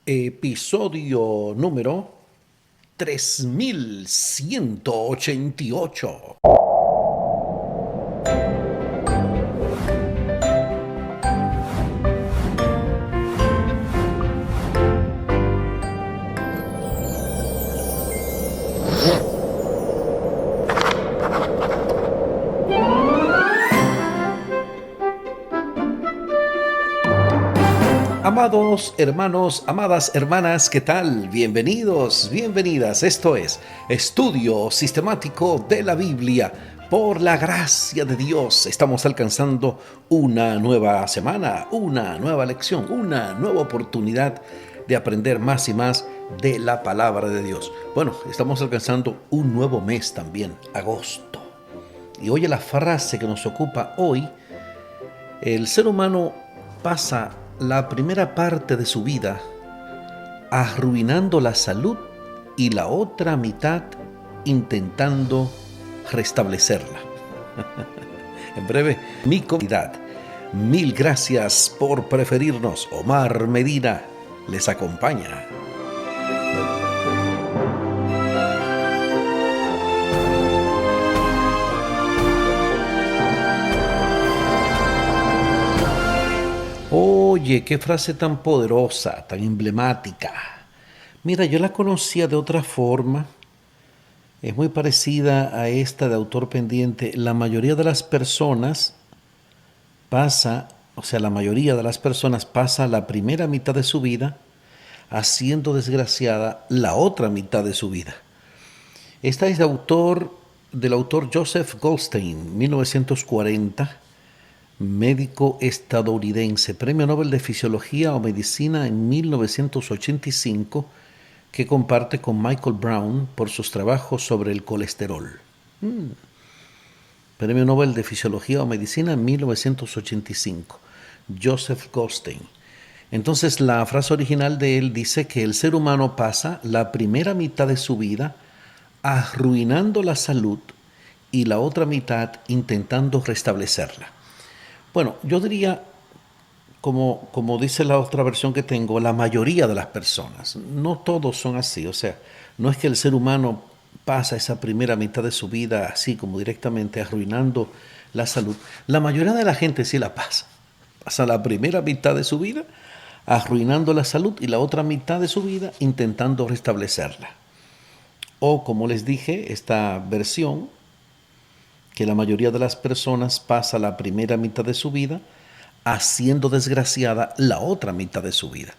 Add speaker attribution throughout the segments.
Speaker 1: Episodio número 3188. Amados hermanos, amadas hermanas, ¿qué tal? Bienvenidos, bienvenidas. Esto es Estudio Sistemático de la Biblia. Por la gracia de Dios estamos alcanzando una nueva semana, una nueva lección, una nueva oportunidad de aprender más y más de la palabra de Dios. Bueno, estamos alcanzando un nuevo mes también, agosto. Y oye la frase que nos ocupa hoy: el ser humano pasa la primera parte de su vida arruinando la salud y la otra mitad intentando restablecerla. En breve, mi comunidad. Mil gracias por preferirnos. Omar Medina les acompaña. Oye, qué frase tan poderosa, tan emblemática. Mira, yo la conocía de otra forma. Es muy parecida a esta de autor pendiente. La mayoría de las personas pasa la primera mitad de su vida haciendo desgraciada la otra mitad de su vida. Esta es del autor Joseph Goldstein, 1940. Médico estadounidense, Premio Nobel de Fisiología o Medicina en 1985, que comparte con Michael Brown por sus trabajos sobre el colesterol. Premio Nobel de Fisiología o Medicina en 1985, Joseph Goldstein. Entonces la frase original de él dice que el ser humano pasa la primera mitad de su vida arruinando la salud y la otra mitad intentando restablecerla. Bueno, yo diría, como dice la otra versión que tengo, la mayoría de las personas. No todos son así, o sea, no es que el ser humano pasa esa primera mitad de su vida así como directamente arruinando la salud. La mayoría de la gente sí la pasa. Pasa la primera mitad de su vida arruinando la salud y la otra mitad de su vida intentando restablecerla. O, como les dije, esta versión, que la mayoría de las personas pasa la primera mitad de su vida haciendo desgraciada la otra mitad de su vida.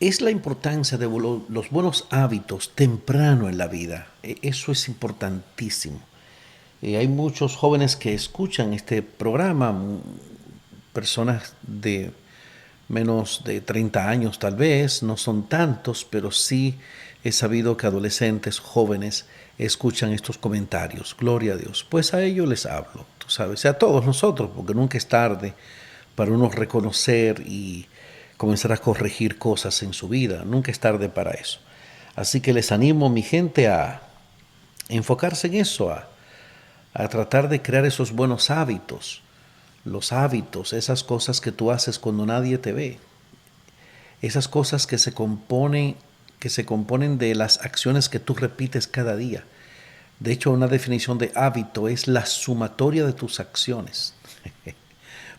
Speaker 1: Es la importancia de los buenos hábitos temprano en la vida. Eso es importantísimo. Hay muchos jóvenes que escuchan este programa, personas de menos de 30 años tal vez, no son tantos, pero sí he sabido que adolescentes, jóvenes, escuchan estos comentarios. Gloria a Dios. Pues a ellos les hablo, tú sabes, a todos nosotros, porque nunca es tarde para uno reconocer y comenzar a corregir cosas en su vida. Nunca es tarde para eso. Así que les animo, mi gente, a enfocarse en eso, a tratar de crear esos buenos hábitos. Los hábitos, esas cosas que tú haces cuando nadie te ve. Esas cosas que se componen de las acciones que tú repites cada día. De hecho, una definición de hábito es la sumatoria de tus acciones.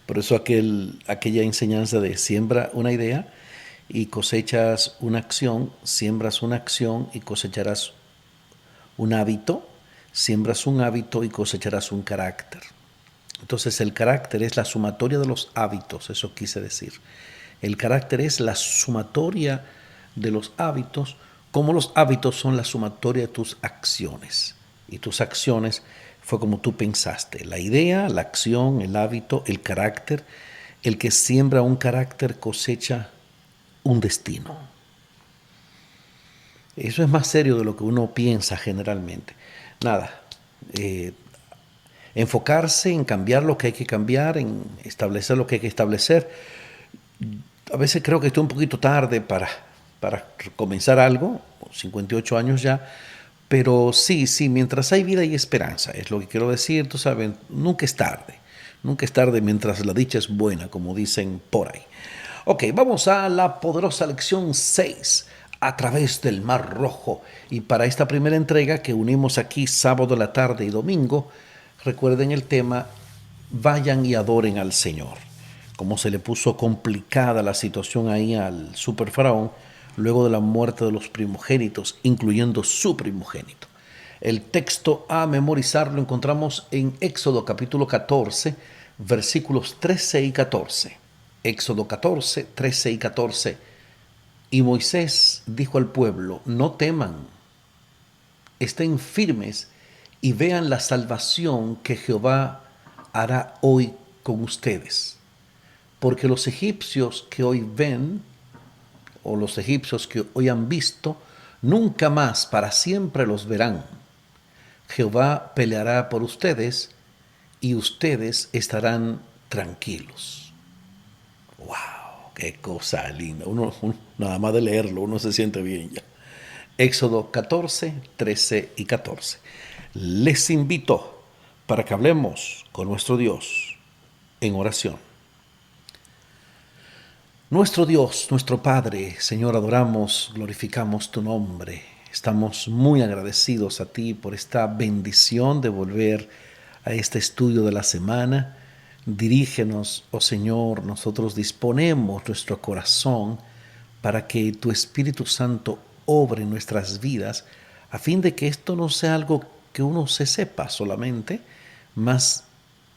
Speaker 1: Por eso aquella enseñanza de siembra una idea y cosechas una acción, siembras una acción y cosecharás un hábito, siembras un hábito y cosecharás un carácter. Entonces el carácter es la sumatoria de los hábitos, eso quise decir. El carácter es la sumatoria de los hábitos, como los hábitos son la sumatoria de tus acciones. Y tus acciones fue como tú pensaste. La idea, la acción, el hábito, el carácter. El que siembra un carácter cosecha un destino. Eso es más serio de lo que uno piensa generalmente. Nada, enfocarse en cambiar lo que hay que cambiar, en establecer lo que hay que establecer. A veces creo que estoy un poquito tarde para comenzar algo, 58 años ya, pero sí, mientras hay vida y esperanza, es lo que quiero decir, tú sabes, nunca es tarde mientras la dicha es buena, como dicen por ahí. Ok, vamos a la poderosa lección 6, a través del Mar Rojo. Y para esta primera entrega que unimos aquí sábado a la tarde y domingo, recuerden el tema, vayan y adoren al Señor. Como se le puso complicada la situación ahí al superfaraón luego de la muerte de los primogénitos, incluyendo su primogénito. El texto a memorizar lo encontramos en Éxodo capítulo 14, versículos 13 y 14. Éxodo 14, 13 y 14. Y Moisés dijo al pueblo, no teman, estén firmes y vean la salvación que Jehová hará hoy con ustedes. Porque los egipcios que hoy ven, o los egipcios que hoy han visto, nunca más para siempre los verán. Jehová peleará por ustedes y ustedes estarán tranquilos. ¡Wow! ¡Qué cosa linda! Uno, nada más de leerlo, uno se siente bien ya. Éxodo 14, 13 y 14. Les invito para que hablemos con nuestro Dios en oración. Nuestro Dios, nuestro Padre, Señor, adoramos, glorificamos tu nombre. Estamos muy agradecidos a ti por esta bendición de volver a este estudio de la semana. Dirígenos, oh Señor, nosotros disponemos nuestro corazón para que tu Espíritu Santo obre en nuestras vidas, a fin de que esto no sea algo que uno se sepa solamente, más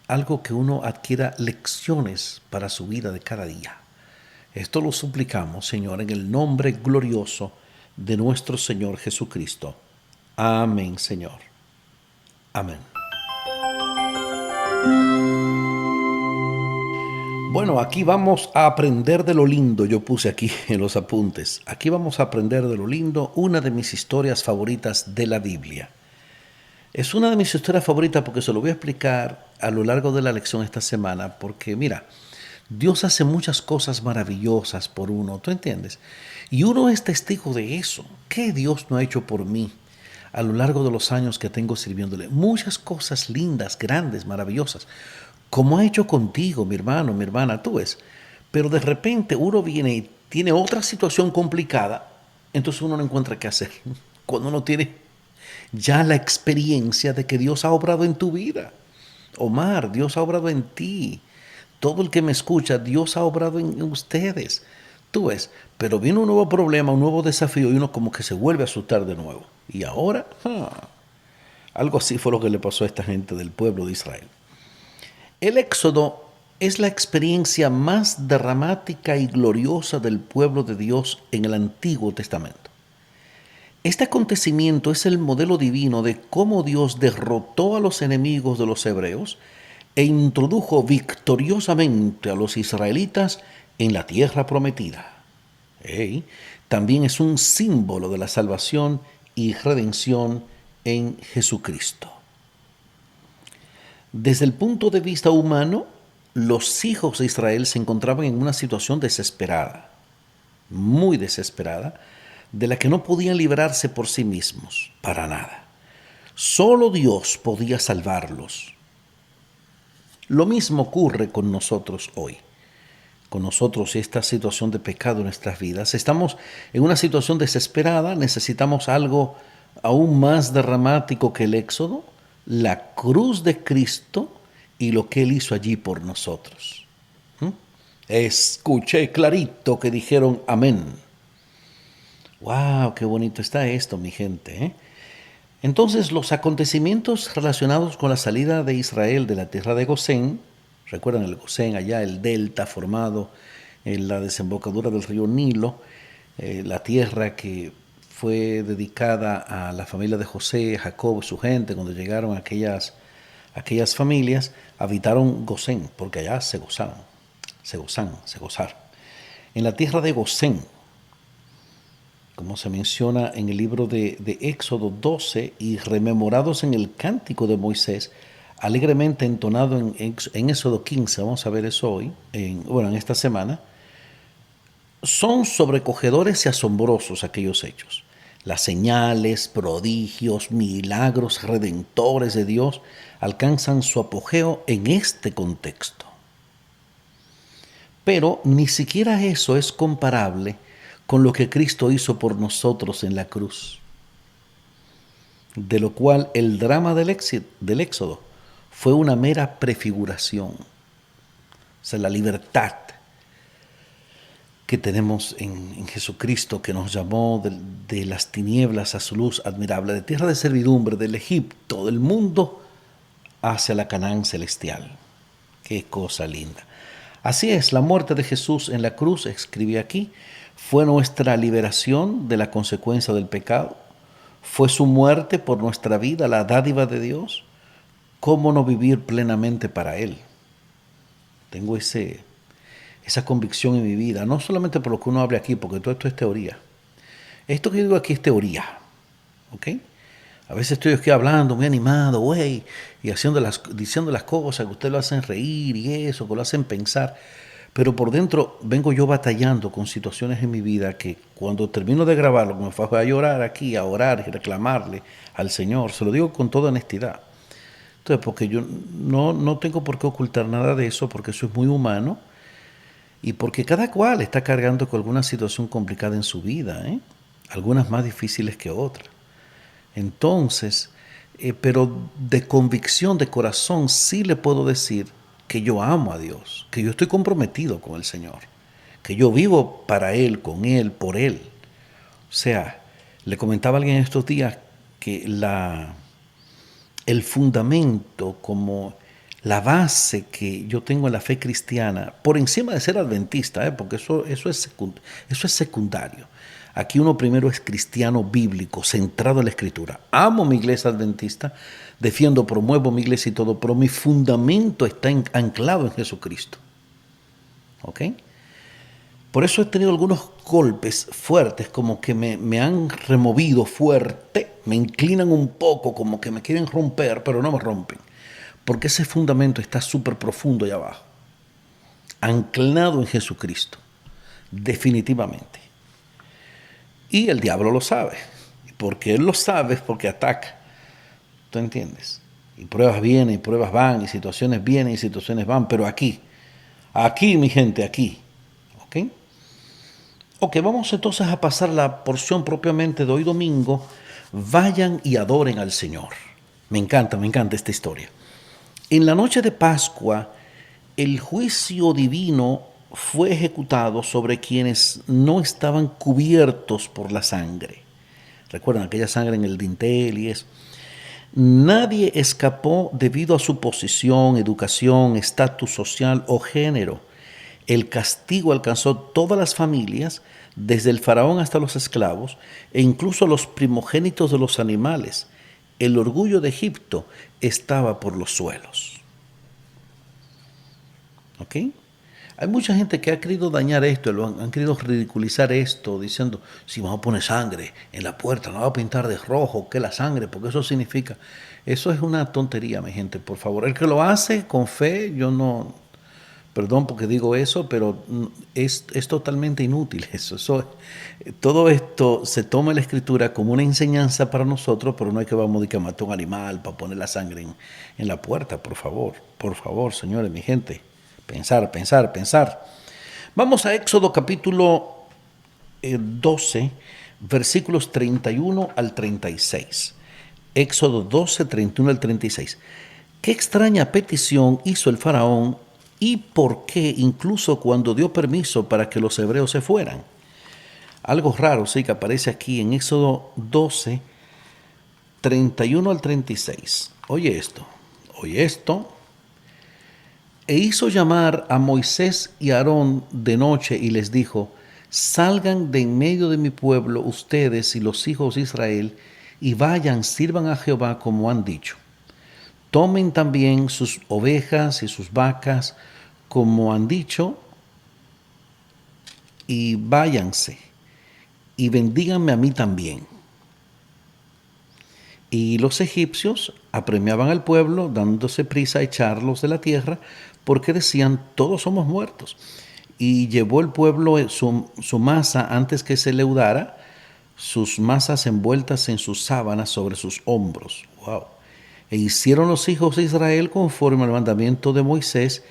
Speaker 1: algo que uno adquiera lecciones para su vida de cada día. Esto lo suplicamos, Señor, en el nombre glorioso de nuestro Señor Jesucristo. Amén, Señor. Amén. Bueno, aquí vamos a aprender de lo lindo. Yo puse aquí en los apuntes. Aquí vamos a aprender de lo lindo, una de mis historias favoritas de la Biblia. Es una de mis historias favoritas porque se lo voy a explicar a lo largo de la lección esta semana, porque mira, Dios hace muchas cosas maravillosas por uno, ¿tú entiendes? Y uno es testigo de eso. ¿Qué Dios no ha hecho por mí a lo largo de los años que tengo sirviéndole? Muchas cosas lindas, grandes, maravillosas. Como ha hecho contigo, mi hermano, mi hermana, tú ves. Pero de repente uno viene y tiene otra situación complicada, entonces uno no encuentra qué hacer. Cuando uno tiene ya la experiencia de que Dios ha obrado en tu vida. Omar, Dios ha obrado en ti. Todo el que me escucha, Dios ha obrado en ustedes. Tú ves, pero viene un nuevo problema, un nuevo desafío y uno como que se vuelve a asustar de nuevo. Y ahora, algo así fue lo que le pasó a esta gente del pueblo de Israel. El Éxodo es la experiencia más dramática y gloriosa del pueblo de Dios en el Antiguo Testamento. Este acontecimiento es el modelo divino de cómo Dios derrotó a los enemigos de los hebreos e introdujo victoriosamente a los israelitas en la tierra prometida. También es un símbolo de la salvación y redención en Jesucristo. Desde el punto de vista humano, los hijos de Israel se encontraban en una situación desesperada, muy desesperada, de la que no podían librarse por sí mismos, para nada. Solo Dios podía salvarlos. Lo mismo ocurre con nosotros hoy. Con nosotros y esta situación de pecado en nuestras vidas. Estamos en una situación desesperada, necesitamos algo aún más dramático que el Éxodo, la cruz de Cristo y lo que Él hizo allí por nosotros. Escuché clarito que dijeron amén. ¡Wow! ¡Qué bonito está esto, mi gente! Entonces, los acontecimientos relacionados con la salida de Israel de la tierra de Gosén, recuerdan el Gosén, allá el delta formado en la desembocadura del río Nilo, la tierra que fue dedicada a la familia de José, Jacob y su gente, cuando llegaron aquellas familias, habitaron Gosén, porque allá se gozaron. En la tierra de Gosén, como se menciona en el libro de Éxodo 12 y rememorados en el cántico de Moisés, alegremente entonado en Éxodo 15, vamos a ver eso hoy, en esta semana, son sobrecogedores y asombrosos aquellos hechos. Las señales, prodigios, milagros redentores de Dios alcanzan su apogeo en este contexto. Pero ni siquiera eso es comparable con lo que Cristo hizo por nosotros en la cruz, de lo cual el drama del Éxodo fue una mera prefiguración. O sea, la libertad que tenemos en Jesucristo, que nos llamó de las tinieblas a su luz admirable, de tierra de servidumbre, del Egipto, del mundo, hacia la Canaán celestial. Qué cosa linda. Así es, la muerte de Jesús en la cruz, escribí aquí, fue nuestra liberación de la consecuencia del pecado. Fue su muerte por nuestra vida, la dádiva de Dios. ¿Cómo no vivir plenamente para Él? Tengo esa convicción en mi vida, no solamente por lo que uno hable aquí, porque todo esto es teoría. Esto que digo aquí es teoría, ¿ok? A veces estoy aquí hablando muy animado, güey, y diciendo las cosas que usted lo hacen reír y eso, que lo hacen pensar. Pero por dentro vengo yo batallando con situaciones en mi vida que cuando termino de grabarlo, me fue a llorar aquí, a orar y reclamarle al Señor. Se lo digo con toda honestidad. Entonces, porque yo no tengo por qué ocultar nada de eso, porque eso es muy humano y porque cada cual está cargando con alguna situación complicada en su vida, ¿eh? Algunas más difíciles que otras. Entonces, pero de convicción, de corazón, sí le puedo decir que yo amo a Dios, que yo estoy comprometido con el Señor, que yo vivo para Él, con Él, por Él. O sea, le comentaba a alguien estos días que el fundamento, como la base que yo tengo en la fe cristiana, por encima de ser adventista, porque eso es secundario. Aquí uno primero es cristiano bíblico, centrado en la Escritura. Amo mi iglesia adventista, defiendo, promuevo mi iglesia y todo, pero mi fundamento está anclado en Jesucristo. ¿Ok? Por eso he tenido algunos golpes fuertes, como que me han removido fuerte, me inclinan un poco, como que me quieren romper, pero no me rompen. Porque ese fundamento está súper profundo allá abajo, anclado en Jesucristo, definitivamente. Y el diablo lo sabe. Y porque él lo sabe es porque ataca. ¿Tú entiendes? Y pruebas vienen, y pruebas van, y situaciones vienen, y situaciones van, pero aquí, mi gente, aquí. ¿Ok? Ok, vamos entonces a pasar la porción propiamente de hoy domingo. Vayan y adoren al Señor. Me encanta esta historia. En la noche de Pascua, el juicio divino fue ejecutado sobre quienes no estaban cubiertos por la sangre. Recuerdan aquella sangre en el dintel y eso. Nadie escapó debido a su posición, educación, estatus social o género. El castigo alcanzó todas las familias, desde el faraón hasta los esclavos, e incluso los primogénitos de los animales. El orgullo de Egipto estaba por los suelos. ¿Ok? Hay mucha gente que ha querido dañar esto, han querido ridiculizar esto, diciendo, si vamos a poner sangre en la puerta, no vamos a pintar de rojo, ¿qué la sangre? Porque eso significa. Eso es una tontería, mi gente, por favor. El que lo hace con fe, yo no, perdón porque digo eso, pero es totalmente inútil todo esto se toma en la Escritura como una enseñanza para nosotros, pero no hay que vamos a matar un animal para poner la sangre en la puerta, por favor, señores, mi gente. Pensar. Vamos a Éxodo capítulo 12, versículos 31 al 36. Éxodo 12, 31 al 36. Qué extraña petición hizo el faraón y por qué incluso cuando dio permiso para que los hebreos se fueran. Algo raro, sí, que aparece aquí en Éxodo 12, 31 al 36. Oye esto. E hizo llamar a Moisés y a Aarón de noche y les dijo, salgan de en medio de mi pueblo ustedes y los hijos de Israel, y vayan, sirvan a Jehová como han dicho. Tomen también sus ovejas y sus vacas como han dicho, y váyanse, y bendíganme a mí también. Y los egipcios apremiaban al pueblo, dándose prisa a echarlos de la tierra, porque decían, todos somos muertos. Y llevó el pueblo su masa antes que se leudara, sus masas envueltas en sus sábanas sobre sus hombros. Wow. E hicieron los hijos de Israel conforme al mandamiento de Moisés,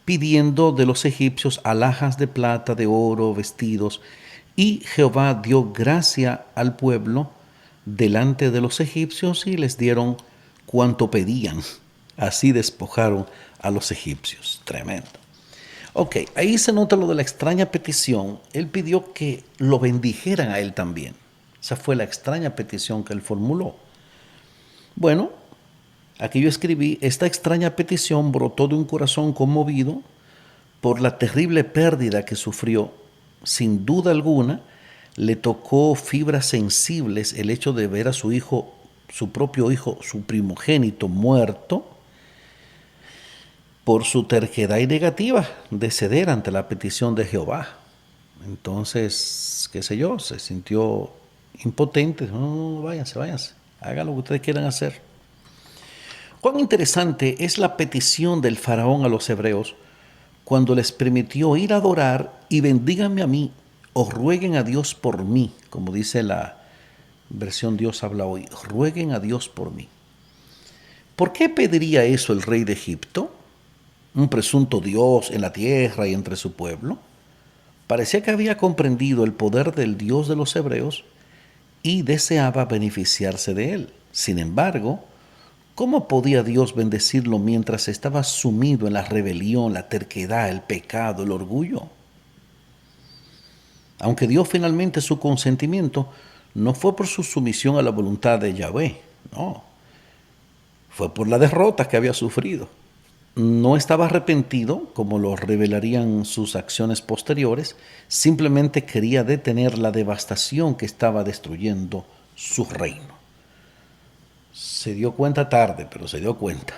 Speaker 1: pidiendo de los egipcios alhajas de plata, de oro, vestidos, y Jehová dio gracia al pueblo delante de los egipcios y les dieron cuanto pedían. Así despojaron a los egipcios. Tremendo. Ok, ahí se nota lo de la extraña petición. Él pidió que lo bendijeran a él también. Esa fue la extraña petición que él formuló. Bueno, aquí yo escribí, esta extraña petición brotó de un corazón conmovido por la terrible pérdida que sufrió. Sin duda alguna, le tocó fibras sensibles el hecho de ver a su hijo, su propio hijo, su primogénito, muerto por su terquedad y negativa de ceder ante la petición de Jehová. Entonces, qué sé yo, se sintió impotente. No, váyanse, hagan lo que ustedes quieran hacer. Cuán interesante es la petición del faraón a los hebreos cuando les permitió ir a adorar y bendíganme a mí o rueguen a Dios por mí, como dice la versión Dios habla hoy, rueguen a Dios por mí. ¿Por qué pediría eso el rey de Egipto? Un presunto Dios en la tierra y entre su pueblo. Parecía que había comprendido el poder del Dios de los hebreos y deseaba beneficiarse de él. Sin embargo, ¿cómo podía Dios bendecirlo mientras estaba sumido en la rebelión, la terquedad, el pecado, el orgullo? Aunque dio finalmente su consentimiento, no fue por su sumisión a la voluntad de Yahvé, no, fue por la derrota que había sufrido. No estaba arrepentido, como lo revelarían sus acciones posteriores, simplemente quería detener la devastación que estaba destruyendo su reino. Se dio cuenta tarde, pero se dio cuenta.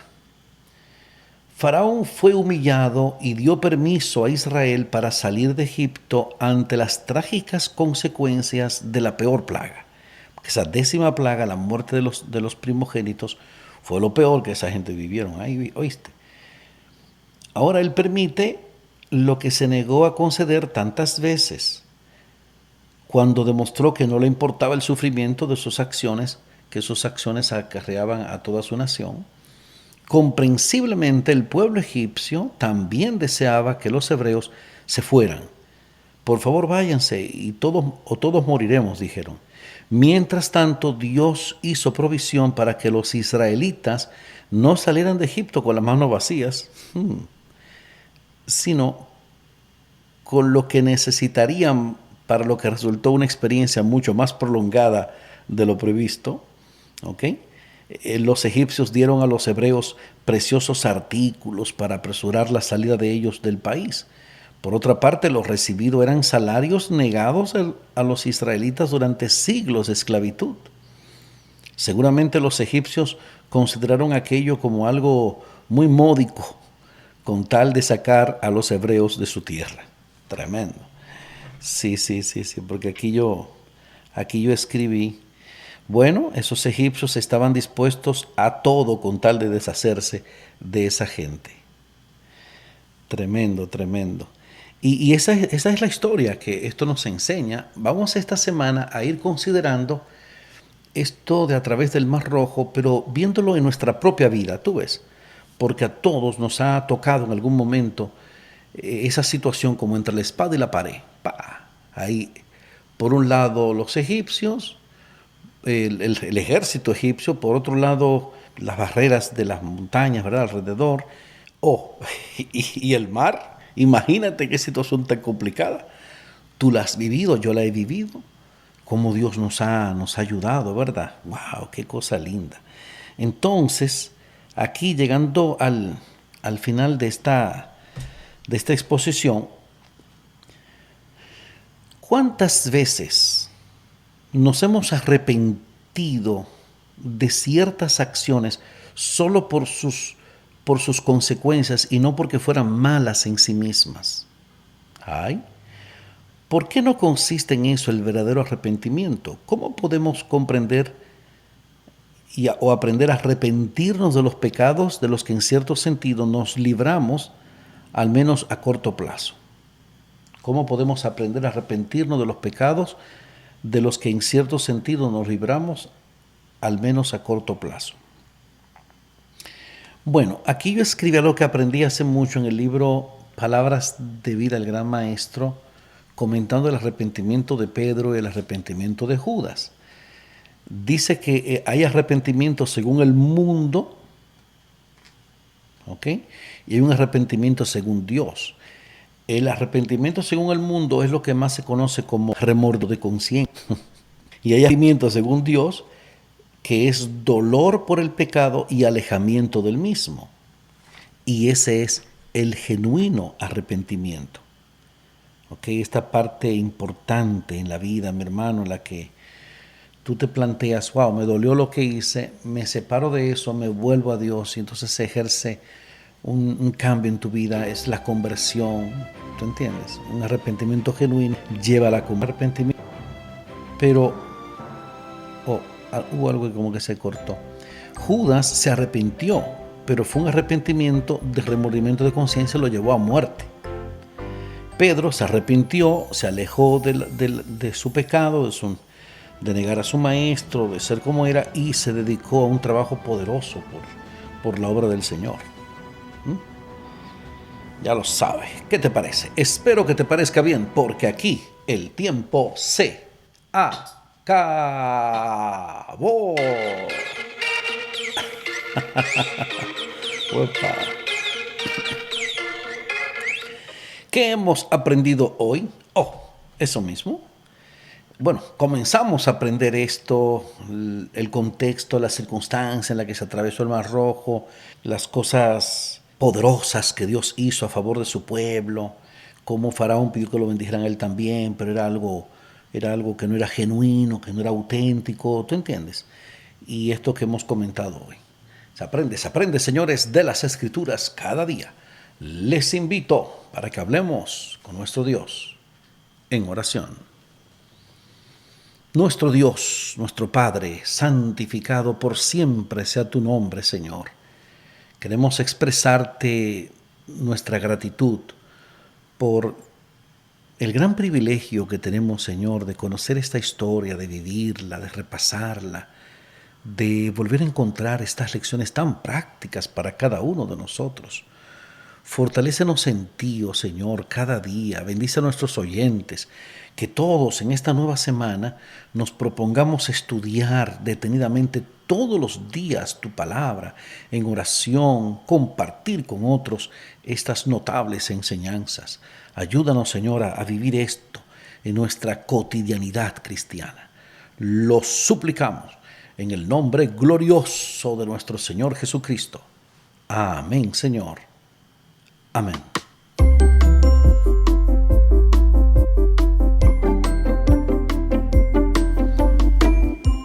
Speaker 1: Faraón fue humillado y dio permiso a Israel para salir de Egipto ante las trágicas consecuencias de la peor plaga. Esa 10ª plaga, la muerte de los primogénitos, fue lo peor que esa gente vivieron. Ahí, ¿oíste? Ahora él permite lo que se negó a conceder tantas veces, cuando demostró que no le importaba el sufrimiento de sus acciones, que sus acciones acarreaban a toda su nación. Comprensiblemente el pueblo egipcio también deseaba que los hebreos se fueran. Por favor, váyanse y todos moriremos, dijeron. Mientras tanto, Dios hizo provisión para que los israelitas no salieran de Egipto con las manos vacías, sino con lo que necesitarían, para lo que resultó una experiencia mucho más prolongada de lo previsto. ¿Okay? Los egipcios dieron a los hebreos preciosos artículos para apresurar la salida de ellos del país. Por otra parte, lo recibido eran salarios negados a los israelitas durante siglos de esclavitud. Seguramente los egipcios consideraron aquello como algo muy módico, con tal de sacar a los hebreos de su tierra. Tremendo. Sí, porque aquí yo escribí, bueno, esos egipcios estaban dispuestos a todo con tal de deshacerse de esa gente. Tremendo. Y esa es la historia que esto nos enseña. Vamos esta semana a ir considerando esto de a través del Mar Rojo, pero viéndolo en nuestra propia vida, tú ves, porque a todos nos ha tocado en algún momento esa situación como entre la espada y la pared. Ahí, por un lado los egipcios, el ejército egipcio, por otro lado las barreras de las montañas, ¿verdad?, alrededor, y el mar. Imagínate qué situación tan complicada. Tú la has vivido, yo la he vivido. Cómo Dios nos ha ayudado, ¿verdad? ¡Wow! ¡Qué cosa linda! Entonces, aquí llegando al final de esta exposición, ¿cuántas veces nos hemos arrepentido de ciertas acciones solo por sus consecuencias y no porque fueran malas en sí mismas? ¡Ay! ¿Por qué no consiste en eso el verdadero arrepentimiento? ¿Cómo podemos comprender o aprender a arrepentirnos de los pecados de los que en cierto sentido nos libramos, al menos a corto plazo? ¿Cómo podemos aprender a arrepentirnos de los pecados de los que en cierto sentido nos libramos, al menos a corto plazo? Bueno, aquí yo escribí algo que aprendí hace mucho en el libro Palabras de vida del Gran Maestro, comentando el arrepentimiento de Pedro y el arrepentimiento de Judas. Dice que hay arrepentimiento según el mundo, ¿ok? Y hay un arrepentimiento según Dios. El arrepentimiento según el mundo es lo que más se conoce como remordo de conciencia. Y hay arrepentimiento según Dios, que es dolor por el pecado y alejamiento del mismo. Y ese es el genuino arrepentimiento. ¿Ok? Esta parte importante en la vida, mi hermano, en la que tú te planteas, wow, me dolió lo que hice, me separo de eso, me vuelvo a Dios y entonces se ejerce un cambio en tu vida, es la conversión, ¿tú entiendes? Un arrepentimiento genuino lleva a la arrepentimiento, pero hubo algo que como que se cortó. Judas se arrepintió, pero fue un arrepentimiento de remordimiento de conciencia, lo llevó a muerte. Pedro se arrepintió, se alejó de su pecado, de negar a su maestro, de ser como era, y se dedicó a un trabajo poderoso por la obra del Señor. Ya lo sabes. ¿Qué te parece? Espero que te parezca bien, porque aquí el tiempo se acabó. ¿Qué hemos aprendido hoy? Eso mismo. Bueno, comenzamos a aprender esto, el contexto, la circunstancia en la que se atravesó el Mar Rojo, las cosas poderosas que Dios hizo a favor de su pueblo, cómo Faraón pidió que lo bendijeran a él también, pero era algo que no era genuino, que no era auténtico, ¿tú entiendes? Y esto que hemos comentado hoy. Se aprende, señores, de las Escrituras cada día. Les invito para que hablemos con nuestro Dios en oración. Nuestro Dios, nuestro Padre, santificado por siempre sea tu nombre, Señor. Queremos expresarte nuestra gratitud por el gran privilegio que tenemos, Señor, de conocer esta historia, de vivirla, de repasarla, de volver a encontrar estas lecciones tan prácticas para cada uno de nosotros. Fortalécenos en ti, oh Señor, cada día. Bendice a nuestros oyentes. Que todos en esta nueva semana nos propongamos estudiar detenidamente todos los días tu palabra, en oración, compartir con otros estas notables enseñanzas. Ayúdanos, Señor, a vivir esto en nuestra cotidianidad cristiana. Lo suplicamos en el nombre glorioso de nuestro Señor Jesucristo. Amén, Señor. Amén.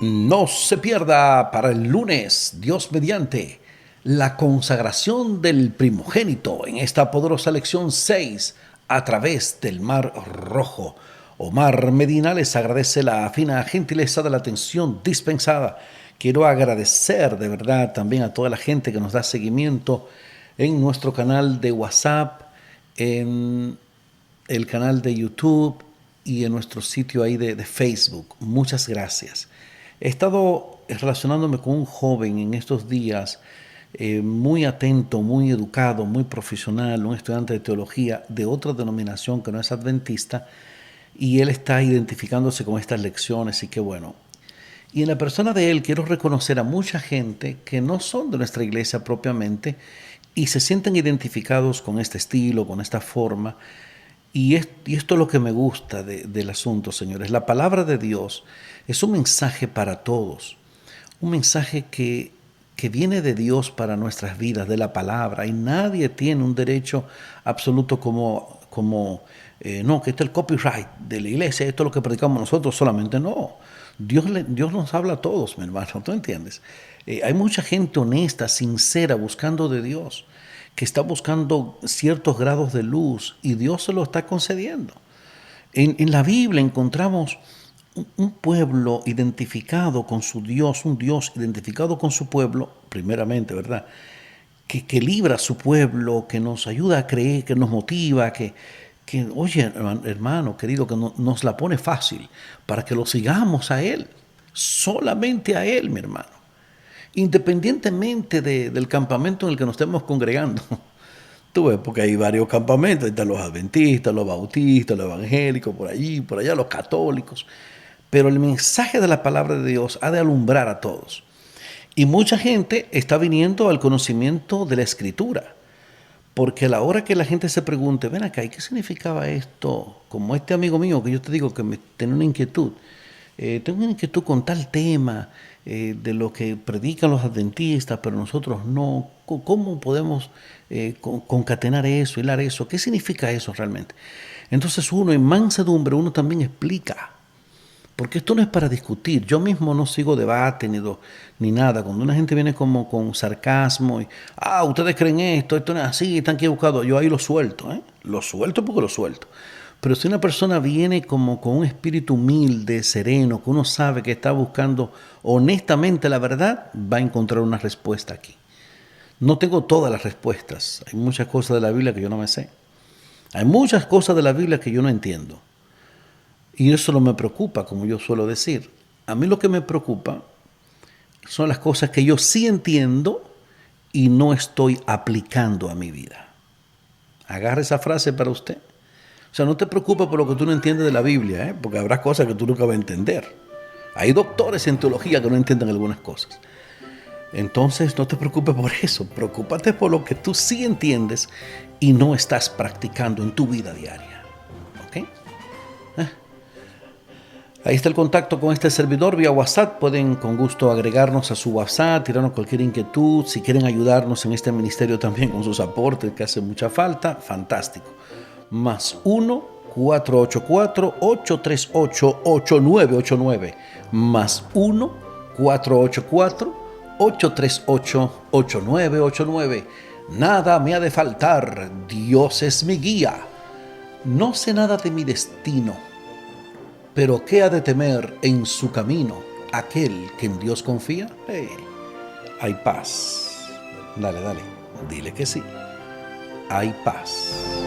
Speaker 1: No se pierda para el lunes, Dios mediante, la consagración del primogénito en esta poderosa lección 6 a través del Mar Rojo. Omar Medina les agradece la fina gentileza de la atención dispensada. Quiero agradecer de verdad también a toda la gente que nos da seguimiento en nuestro canal de WhatsApp, en el canal de YouTube y en nuestro sitio ahí de Facebook. Muchas gracias. He estado relacionándome con un joven en estos días, muy atento, muy educado, muy profesional, un estudiante de teología de otra denominación que no es adventista, y él está identificándose con estas lecciones y qué bueno. Y en la persona de él quiero reconocer a mucha gente que no son de nuestra iglesia propiamente y se sienten identificados con este estilo, con esta forma. Y esto es lo que me gusta del asunto, señores. La palabra de Dios es un mensaje para todos, un mensaje que viene de Dios para nuestras vidas, de la palabra, y nadie tiene un derecho absoluto no, que este es el copyright de la iglesia, esto es lo que predicamos nosotros solamente, no. Dios nos habla a todos, mi hermano, ¿tú entiendes? Hay mucha gente honesta, sincera, buscando de Dios, que está buscando ciertos grados de luz y Dios se lo está concediendo. En la Biblia encontramos un pueblo identificado con su Dios, un Dios identificado con su pueblo, primeramente, ¿verdad? Que libra a su pueblo, que nos ayuda a creer, que nos motiva, que oye, hermano querido, que nos la pone fácil para que lo sigamos a Él, solamente a Él, mi hermano. independientemente del campamento en el que nos estemos congregando. Tú ves, porque hay varios campamentos, ahí están los adventistas, los bautistas, los evangélicos, por allí, por allá, los católicos. Pero el mensaje de la palabra de Dios ha de alumbrar a todos. Y mucha gente está viniendo al conocimiento de la Escritura. Porque a la hora que la gente se pregunte, ven acá, ¿y qué significaba esto? Como este amigo mío que yo te digo que me tiene una inquietud. Tengo una inquietud con tal tema de lo que predican los adventistas, pero nosotros no. ¿Cómo podemos concatenar eso, hilar eso? ¿Qué significa eso realmente? Entonces uno en mansedumbre, uno también explica. Porque esto no es para discutir. Yo mismo no sigo debate ni nada. Cuando una gente viene como con sarcasmo y, ustedes creen esto no es así, están equivocados, yo ahí lo suelto, ¿eh? Lo suelto porque lo suelto. Pero si una persona viene como con un espíritu humilde, sereno, que uno sabe que está buscando honestamente la verdad, va a encontrar una respuesta aquí. No tengo todas las respuestas. Hay muchas cosas de la Biblia que yo no me sé. Hay muchas cosas de la Biblia que yo no entiendo. Y eso no me preocupa, como yo suelo decir. A mí lo que me preocupa son las cosas que yo sí entiendo y no estoy aplicando a mi vida. Agarra esa frase para usted. O sea, no te preocupes por lo que tú no entiendes de la Biblia, porque habrá cosas que tú nunca vas a entender. Hay doctores en teología que no entienden algunas cosas. Entonces, no te preocupes por eso. Preocúpate por lo que tú sí entiendes y no estás practicando en tu vida diaria. ¿Ok? Ahí está el contacto con este servidor vía WhatsApp. Pueden con gusto agregarnos a su WhatsApp, tirarnos cualquier inquietud. Si quieren ayudarnos en este ministerio también con sus aportes, que hace mucha falta, fantástico. Más 1-484-838-8989. Más 1-484-838-8989. Nada me ha de faltar, Dios es mi guía. No sé nada de mi destino, pero ¿qué ha de temer en su camino aquel que en Dios confía? Hay paz. Dale, dile que sí. Hay paz.